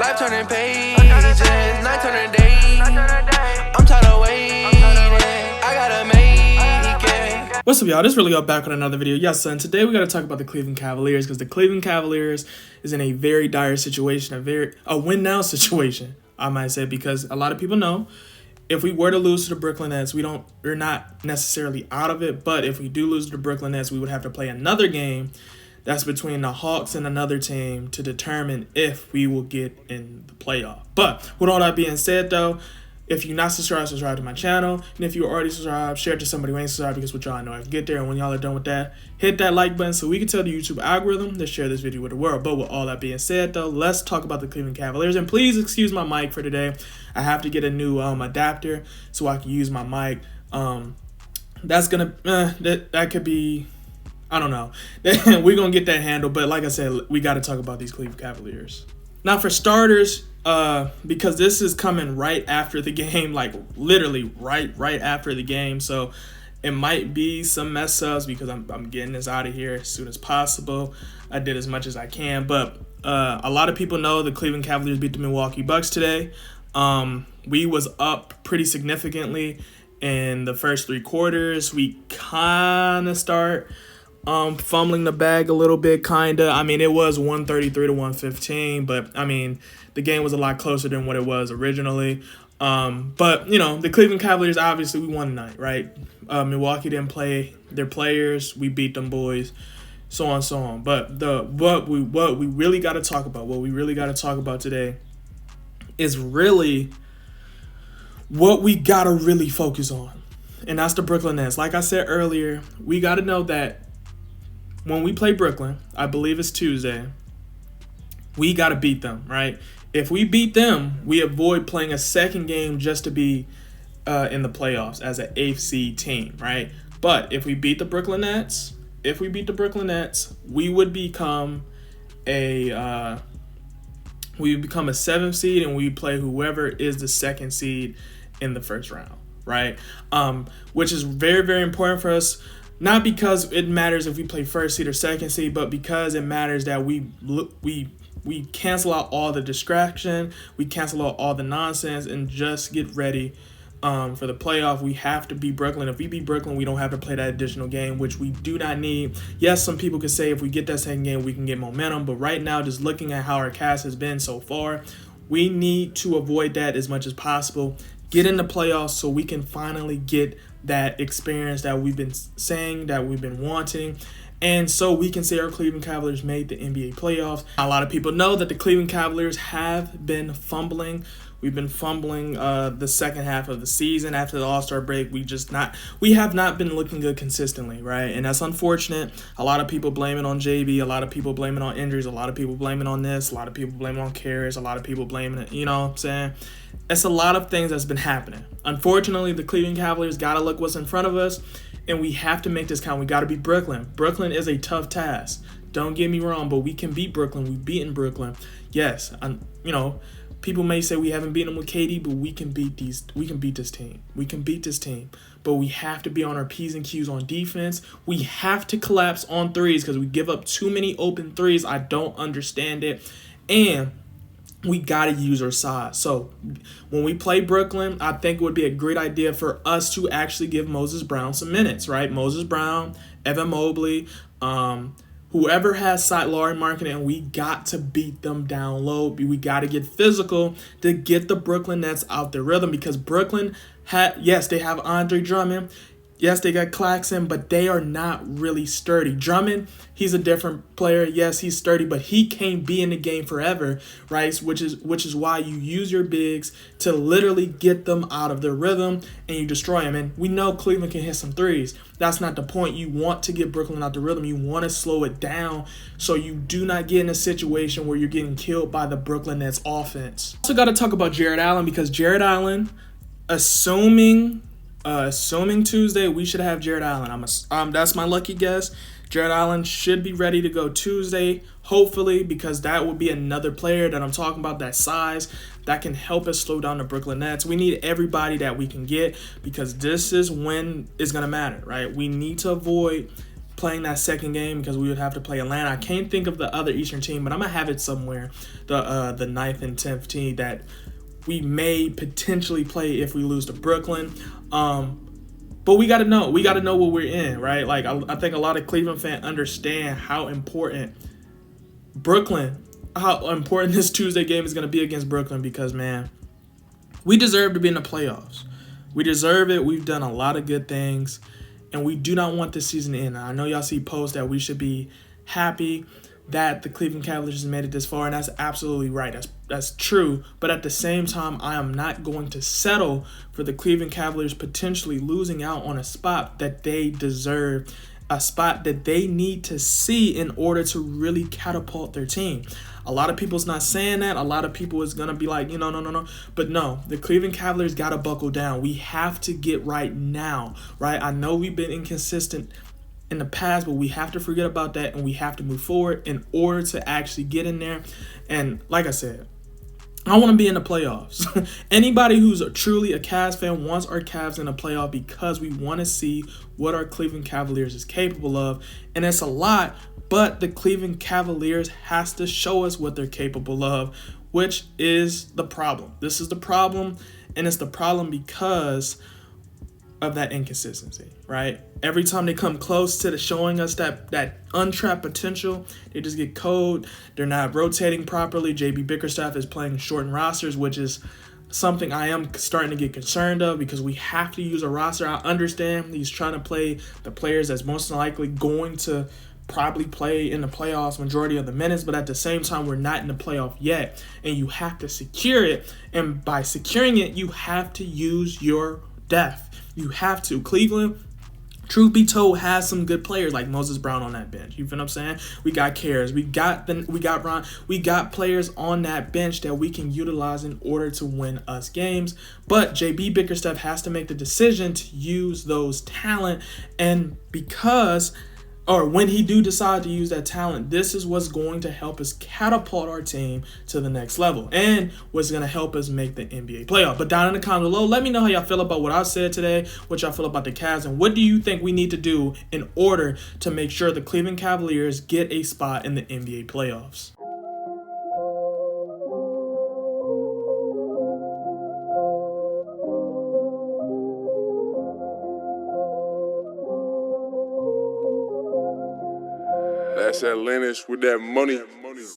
Life turning pages, night turning days. I'm tired of waiting, I gotta make it. What's up, y'all? This is Relly back with another video. Yes, son, today we got to talk about the Cleveland Cavaliers because the Cleveland Cavaliers is in a very dire situation, a win-now situation, I might say, because a lot of people know if we were to lose to the Brooklyn Nets, we're not necessarily out of it, but if we do lose to the Brooklyn Nets, we would have to play another game that's between the Hawks and another team to determine if we will get in the playoff. But with all that being said, though, if you're not subscribed to my channel. And if you're already subscribed, share it to somebody who ain't subscribed because what y'all know I can get there. And when y'all are done with that, hit that like button so we can tell the YouTube algorithm to share this video with the world. But with all that being said, though, let's talk about the Cleveland Cavaliers. And please excuse my mic for today. I have to get a new adapter so I can use my mic. That's going to, that could be, I don't know. We're going to get that handled. But like I said, we got to talk about these Cleveland Cavaliers. Now, for starters, because this is coming right after the game, like literally right after the game. So it might be some mess ups because I'm getting this out of here as soon as possible. I did as much as I can. But a lot of people know the Cleveland Cavaliers beat the Milwaukee Bucks today. We was up pretty significantly in the first three quarters. We kind of start fumbling the bag a little bit, kinda. I mean, it was 133 to 115, but I mean, the game was a lot closer than what it was originally. But you know, the Cleveland Cavaliers, obviously, we won tonight, right? Milwaukee didn't play their players. We beat them boys, so on and so on. But what we really got to talk about, today is really what we got to really focus on, and that's the Brooklyn Nets. Like I said earlier, we got to know that when we play Brooklyn, I believe it's Tuesday, we got to beat them, right? If we beat them, we avoid playing a second game just to be in the playoffs as an 8th seed team, right? But if we beat the Brooklyn Nets, we would become a 7th seed, and we play whoever is the 2nd seed in the first round, right? Which is very, very important for us. Not because it matters if we play 1st seed or 2nd seed, but because it matters that we cancel out all the distraction, we cancel out all the nonsense, and just get ready for the playoff. We have to beat Brooklyn. If we beat Brooklyn, we don't have to play that additional game, which we do not need. Yes, some people could say if we get that second game, we can get momentum. But right now, just looking at how our cast has been so far, we need to avoid that as much as possible. Get in the playoffs so we can finally get that experience that we've been saying, that we've been wanting, and so we can say our Cleveland Cavaliers made the NBA playoffs. A lot of people know that the Cleveland Cavaliers have been fumbling. We've been fumbling the second half of the season after the All-Star break. We have not been looking good consistently, right? And that's unfortunate. A lot of people blame it on JB. A lot of people blame it on injuries. A lot of people blame it on this. A lot of people blame it on carries. A lot of people blaming it, you know what I'm saying? It's a lot of things that's been happening. Unfortunately, the Cleveland Cavaliers got to look what's in front of us, and we have to make this count. We got to beat Brooklyn. Brooklyn is a tough task. Don't get me wrong, but we can beat Brooklyn. We've beaten Brooklyn. Yes, you know, people may say we haven't beaten them with KD, but we can beat this team. We can beat this team. But we have to be on our P's and Q's on defense. We have to collapse on threes because we give up too many open threes. I don't understand it. And we got to use our size. So when we play Brooklyn, I think it would be a great idea for us to actually give Moses Brown some minutes, right? Moses Brown, Evan Mobley, whoever has side Larry Marketing, and we got to beat them down low. We got to get physical to get the Brooklyn Nets out their rhythm, because Brooklyn yes, they have Andre Drummond. Yes, they got Claxton, but they are not really sturdy. Drummond, he's a different player. Yes, he's sturdy, but he can't be in the game forever, right? Which is why you use your bigs to literally get them out of their rhythm and you destroy them. And we know Cleveland can hit some threes. That's not the point. You want to get Brooklyn out the rhythm. You want to slow it down so you do not get in a situation where you're getting killed by the Brooklyn Nets offense. Also got to talk about Jarrett Allen, because Jarrett Allen, assuming Tuesday, we should have Jarrett Allen. That's my lucky guess. Jarrett Allen should be ready to go Tuesday, hopefully, because that would be another player that I'm talking about, that size, that can help us slow down the Brooklyn Nets. We need everybody that we can get, because this is when it's going to matter, right? We need to avoid playing that second game because we would have to play Atlanta. I can't think of the other Eastern team, but I'm gonna have it somewhere. The 9th and 10th team that we may potentially play if we lose to Brooklyn. But we gotta know what we're in, right? Like I think a lot of Cleveland fans understand how important this Tuesday game is gonna be against Brooklyn, because man, we deserve to be in the playoffs. We deserve it. We've done a lot of good things, and we do not want this season to end. I know y'all see posts that we should be happy that the Cleveland Cavaliers has made it this far, and that's absolutely right. That's true. But at the same time, I am not going to settle for the Cleveland Cavaliers potentially losing out on a spot that they deserve, a spot that they need to see in order to really catapult their team. A lot of people's not saying that. A lot of people is going to be like, no. But no, the Cleveland Cavaliers got to buckle down. We have to get right now, right? I know we've been inconsistent in the past, but we have to forget about that, and we have to move forward in order to actually get in there. And like I said, I want to be in the playoffs. Anybody who's truly a Cavs fan wants our Cavs in the playoff, because we want to see what our Cleveland Cavaliers is capable of. And it's a lot, but the Cleveland Cavaliers has to show us what they're capable of, which is the problem. This is the problem, and it's the problem because of that inconsistency, right? Every time they come close to showing us that untapped potential, they just get cold. They're not rotating properly. JB Bickerstaff is playing shortened rosters, which is something I am starting to get concerned of, because we have to use a roster. I understand he's trying to play the players that's most likely going to probably play in the playoffs majority of the minutes, but at the same time, we're not in the playoff yet, and you have to secure it. And by securing it, you have to use your depth. You have to. Cleveland, truth be told, has some good players like Moses Brown on that bench. You feel what I'm saying? We got Karras. We got Ron. We got players on that bench that we can utilize in order to win us games. But JB Bickerstaff has to make the decision to use those talent, and when he do decide to use that talent, this is what's going to help us catapult our team to the next level, and what's going to help us make the NBA playoff. But down in the comments below, let me know how y'all feel about what I said today, what y'all feel about the Cavs, and what do you think we need to do in order to make sure the Cleveland Cavaliers get a spot in the NBA playoffs. That's Atlantis with that money.